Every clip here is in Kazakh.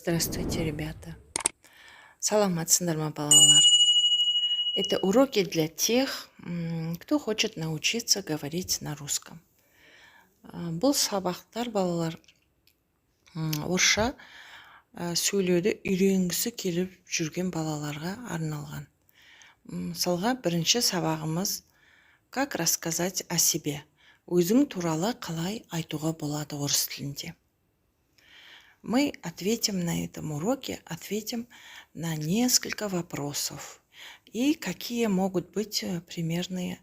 Здравствуйте, ребята. Саламатсыздар ма, балалар? Это уроки для тех, кто хочет научиться говорить на русском. Бұл сабақтар балалар орысша сөйлеуді үйренгісі келіп жүрген балаларға арналған. Мысалға, бірінші сабағымыз «Как рассказать о себе?» Өзің туралы қалай айтуға болады орыс тілінде. Мы ответим на этом уроке, ответим на несколько вопросов. И какие могут быть примерные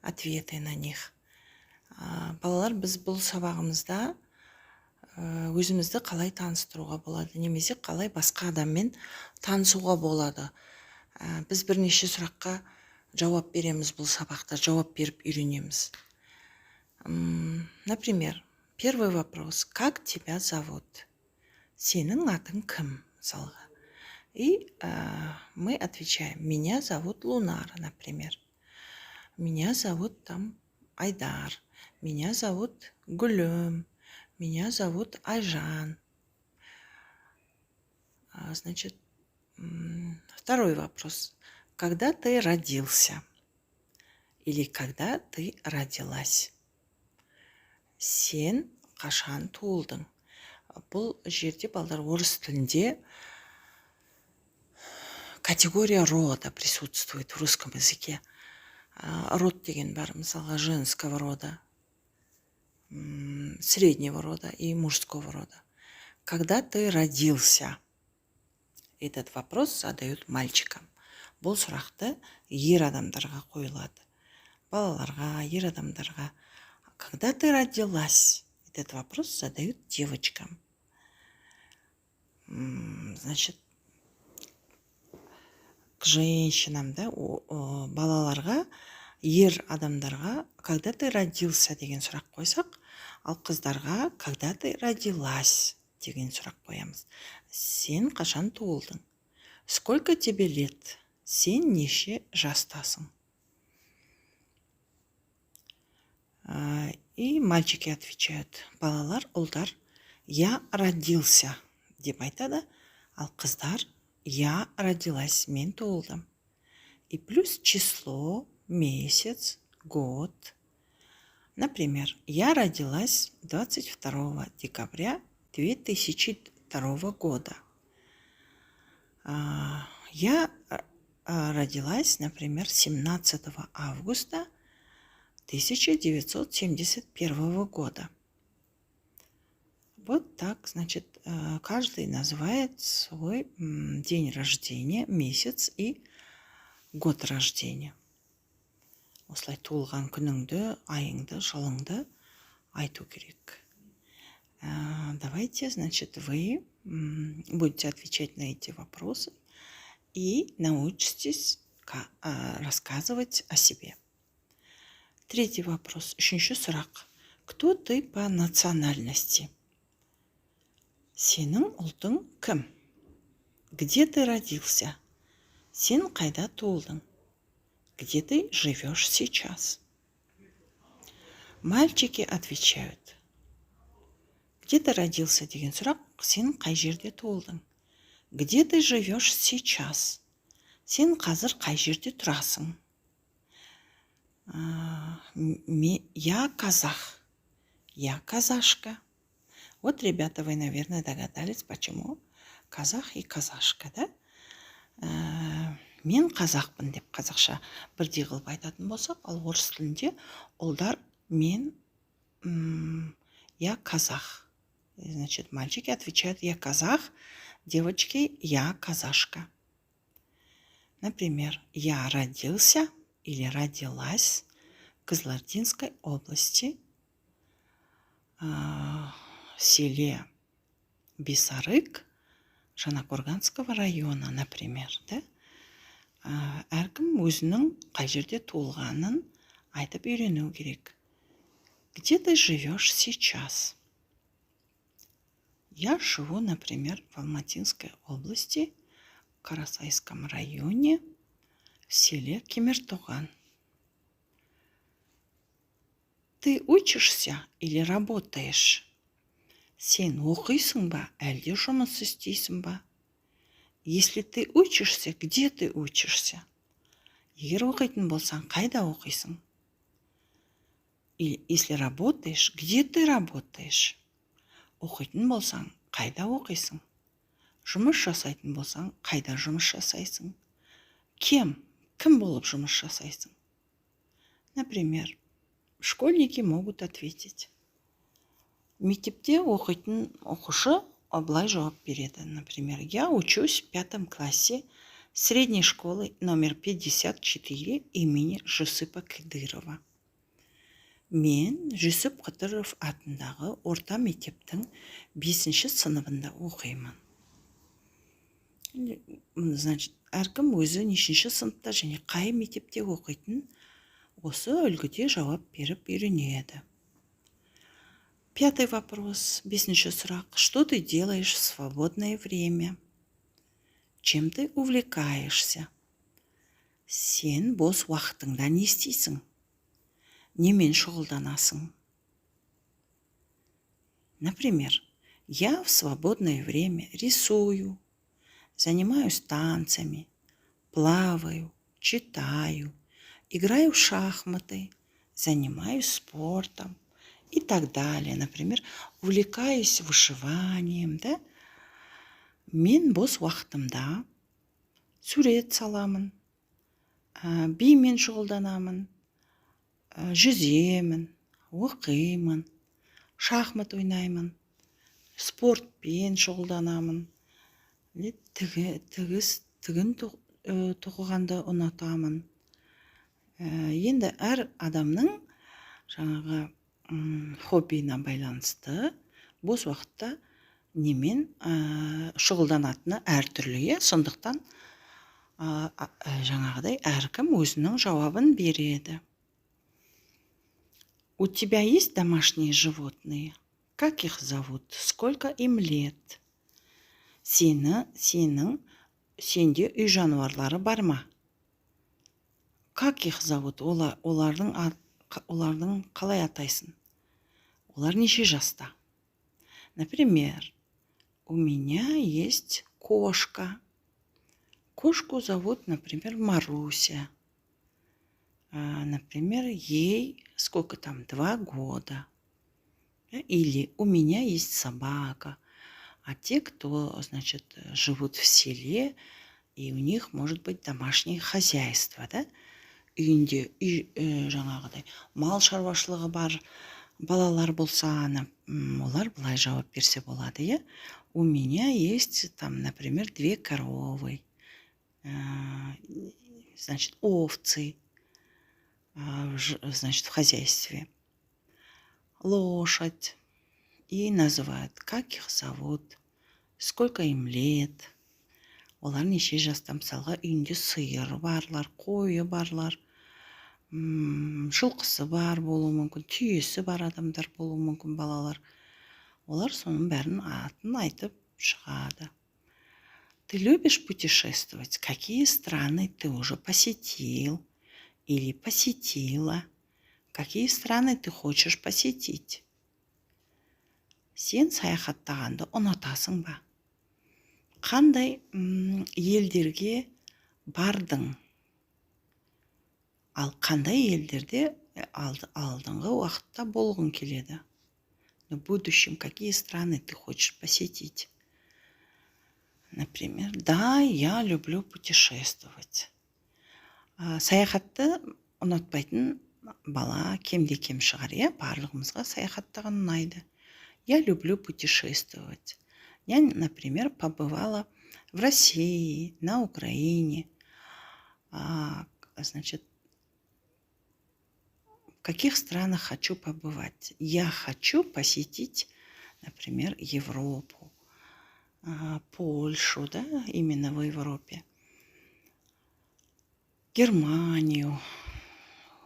ответы на них. Балалар, біз бұл сабағымызда өзімізді қалай таныстыруға болады, немесе қалай басқа адаммен танысуға болады. Біз бірнеше сұраққа жауап береміз бұл сабақта, жауап беріп үйренеміз. Например, первый вопрос. Как тебя зовут? Сенің атың кім, мысалға. И мы отвечаем. Меня зовут Лунара, например. Меня зовут Айдар. Меня зовут Гулем. Меня зовут Айжан. Значит, второй вопрос. Когда ты родился? Или когда ты родилась? Сен қашан туылдың? Бұл жерде балдар орыс тілінде категория рода присутствует в русском языке. Род деген бар, мысалға женского рода, среднего рода и мужского рода. Когда ты родился? Этот вопрос задают мальчикам. Бұл сұрақты ер адамдарға қойылады. Балаларға, ер адамдарға. Когда ты родилась? Этот вопрос задают девочкам. Значит, к женщинам, да, балаларға, ер адамдарға, когда ты родился деген сұрақ қойсақ, ал қыздарға, когда ты родилась деген сұрақ қоямыз. Сен қашан туылдың? Сколько тебе лет? Сен неше жастасың? И мальчики отвечают. Балалар, ұлдар, я родился деп айтады, ал қыздар я родилась, мен туылдым. И плюс число, месяц, год. Например, я родилась 22 декабря 2002 года. Я родилась, например, 17 августа 1971 года. Вот так, значит, каждый называет свой день рождения, месяц и год рождения. Осылай туылған күніңді, айыңды, жылыңды айту керек. Давайте, значит, вы будете отвечать на эти вопросы и научитесь рассказывать о себе. Третий вопрос, үшінші сұрақ. Кто ты по национальности? Сенің ұлтың кім? Где ты родился? Сен қайда туылдың? Где ты живешь сейчас? Мальчики отвечают. Где ты родился деген сұрақ, сен қай жерде туылдың? Где ты живешь сейчас? Сен қазір қай жерде тұрасың? Я казах. Я казашка. Вот, ребята, вы, наверное, догадались, почему казах и казашка, да? Мен қазақпын деп қазақша бірдей қылып айтатын болсақ, ал орыс тілінде ұлдар мен, я казах. Значит, мальчики отвечают я казах, девочки я казашка. Например, я родился или родилась в Кызылординской области, в селе Бесарык Жаңақорғанского района, например, да? Әркім өзінің қай жерде туылғанын айтып үйрену керек. Где ты живешь сейчас? Я живу, например, в Алматинской области, в Карасайском районе, в селе Кемертоған. Ты учишься или работаешь? Сен оқисың ба, әлде жұмыс істейсің ба? Если ты учишься, где ты учишься? Егер оқитын болсаң, қайда оқисың? И если работаешь, где ты работаешь? Оқитын болсаң, қайда оқисың? Жұмыс жасайтын болсаң, қайда жұмыс жасайсың? Кем болып жұмыс жасайсың? Например, школьники могут ответить. Мектепте оқитын оқушы былай жауап береді. Например, я учусь в 5 классе средней школы номер 54 имени Жусупа Кадырова. Мен Жүсіп Қыдыров атындағы орта мектептің 5 сыныбында оқимын. Значит, әркім өзі нешінші сыныпта және қай мектепте оқитын осы үлгіде жауап беріп үйренеді. 5-й вопрос, 5-ші сұрақ. Что ты делаешь в свободное время? Чем ты увлекаешься? Сен бос уақытыңда не істейсің? Немен шұғылданасың? Например, я в свободное время рисую, занимаюсь танцами, плаваю, читаю, играю в шахматы, занимаюсь спортом и так далее. Например, увлекаюсь вышиванием, да? Мен бос уақытымда сурет саламын, бимен шұғылданамын, жүземін, оқимын, шахмат ойнаймын, спортпен шұғылданамын, тігін тоқығанды ұнатамын. Енді әр адамның жаңағы хоббиіне байланысты бос уақытта немен шұғылданатыны әртүрлі. Сондықтан жаңағыдай әркім өзінің жауабын береді. У тебя есть домашние животные? Как их зовут? Сколько им лет? Сенде үй жануарлары бар ма? Как их зовут? Олардың қалай атайсың? Олар неше жаста? Например, у меня есть кошка. Кошку зовут, например, Маруся. Например, ей сколько там, 2 года. Или у меня есть собака. А те, кто, значит, живут в селе, и у них может быть домашнее хозяйство, да? Үйінде жаңағыдай мал шаруашылығы бар балалар болса, олар былай жауап берсе болады, иә? У меня есть там, например, 2 коровы, значит, овцы, значит, в хозяйстве, лошадь, и называют, как их зовут, сколько им лет. Олар неше жаста, мысалға, үйінде сиыр барлар, қойы барлар, жылқысы бар болуы мүмкін, түйесі бар адамдар болуы мүмкін, балалар. Олар соның бәрін атын айтып шығады. Ты любишь путешествовать? Какие страны ты уже посетил или посетила? Какие страны ты хочешь посетить? Сен саяхаттағанды ұнатасың ба? Қандай елдерге бардың? Ал қандай елдерде алдыңғы уақытта болғың келеді? В будущем какие страны ты хочешь посетить? Например, да, я люблю путешествовать. Саяхатты ұнатпайтын бала кемде-кем шығар, иә? Барлығымызға саяхаттаған ұнайды. Я люблю путешествовать. Я, например, побывала в России, на Украине. Значит, в каких странах хочу побывать? Я хочу посетить, например, Европу, Польшу, да, именно в Европе, Германию.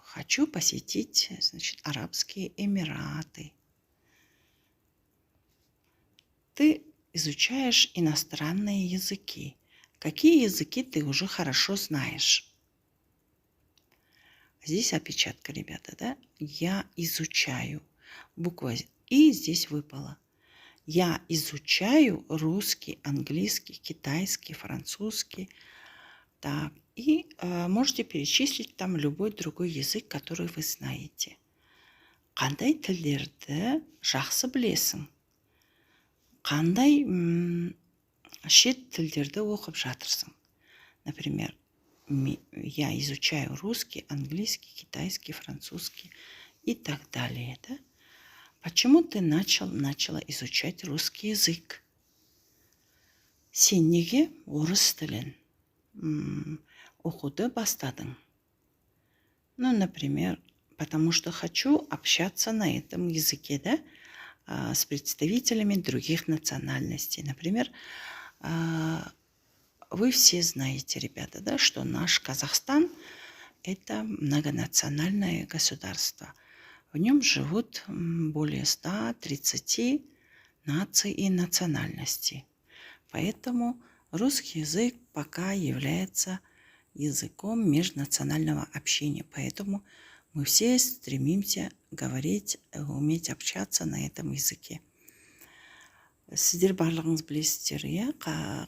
Хочу посетить, значит, Арабские Эмираты. Ты изучаешь иностранные языки. Какие языки ты уже хорошо знаешь? Здесь опечатка, ребята, да? Я изучаю. Буква «и» здесь выпала. Я изучаю русский, английский, китайский, французский. Так, и можете перечислить там любой другой язык, который вы знаете. Қандай тілдерді жақсы білесің? Қандай шет тілдерді оқып жатырсың? Например, я изучаю русский, английский, китайский, французский и так далее. Да? Почему ты начала изучать русский язык? Сен неге орыс тілін оқуды бастадың? Ну, например, потому что хочу общаться на этом языке, да, с представителями других национальностей. Например, вы все знаете, ребята, да, что наш Казахстан – это многонациональное государство. В нем живут более 130 наций и национальностей. Поэтому русский язык пока является языком межнационального общения. Поэтому мы все стремимся говорить, уметь общаться на этом языке. Сіздер барлығыңыз білесіздер,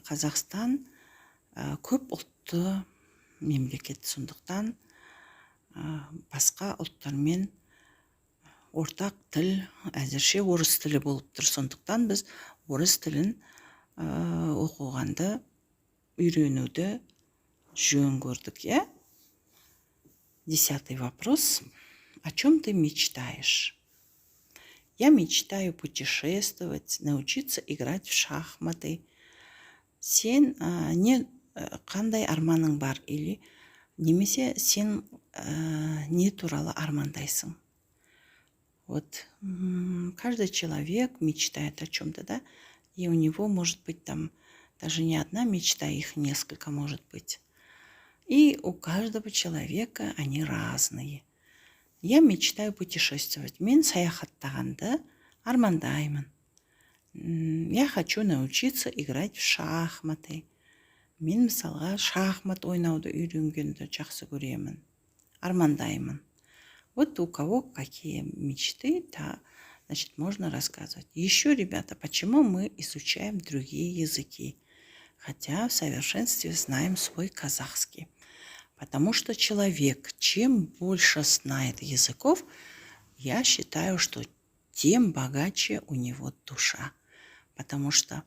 Қазақстан көп ұлтты мемлекет, сондықтан басқа ұлттармен ортақ тіл әзірше орыс тілі болып тұр. Сондықтан біз орыс тілін оқығанды, үйренуді жөн көрдік, 10-й вопрос. О чем ты мечтаешь? Я мечтаю путешествовать, научиться играть в шахматы. Сен не қандай арманың бар? Или немесе сен не туралы армандайсың? Вот каждый человек мечтает о чем-то, да? И у него может быть там даже не одна мечта, их несколько может быть. И у каждого человека они разные. Я мечтаю путешествовать. Мен саяхаттағанды армандаймын. Я хочу научиться играть в шахматы. Мен мысалға шахмат ойнауды үйренгенді жақсы көремін. Армандаймын. Вот у кого какие мечты, да, значит, можно рассказывать. Еще, ребята, почему мы изучаем другие языки? Хотя в совершенстве знаем свой казахский. Потому что человек, чем больше знает языков, я считаю, что тем богаче у него душа. Потому что,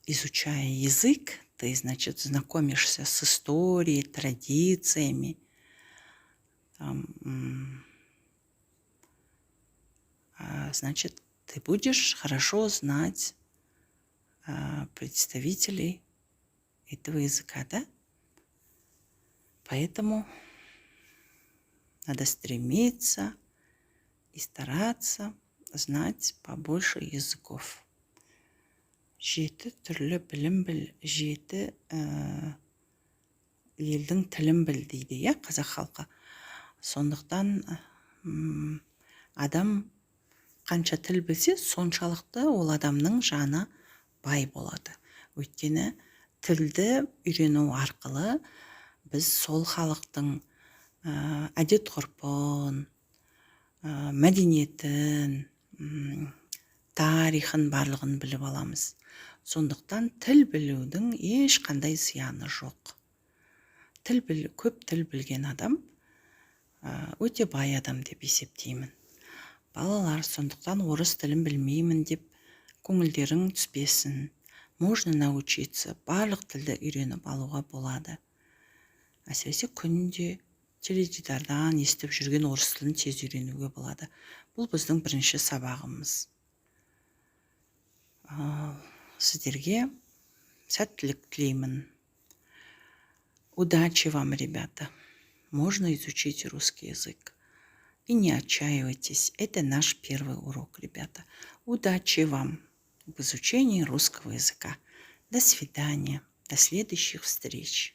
изучая язык, ты, значит, знакомишься с историей, традициями. Значит, ты будешь хорошо знать представителей этого языка, да? Поэтому надо стремиться и стараться знать побольше языков. Жеті түрлі білім біл, жеті елдің тілін біл дейді, қазақ халқы. Сондықтан адам қанша тіл білсе, соншалықты ол адамның жаны бай болады. Өйткені тілді үйрену арқылы біз сол халықтың әдет ғұрпын, мәдениетін, тарихын барлығын біліп аламыз. Сондықтан тіл білудің ешқандай зияны жоқ. Көп тіл білген адам өте бай адам деп есептеймін. Балалар, сондықтан орыс тілін білмеймін деп көңілдерің түспесін. Можно научиться, барлық тілді үйреніп алуға болады. Әсіресе күнде теледидардан естіп жүрген орыс тілін тез үйренуге болады. Бұл біздің бірінші сабағымыз. Сіздерге сәттілік тілеймін. Удачи вам, ребята. Можно изучить русский язык. И не отчаивайтесь. Это наш первый урок, ребята. Удачи вам в изучении русского языка. До свидания. До следующих встреч.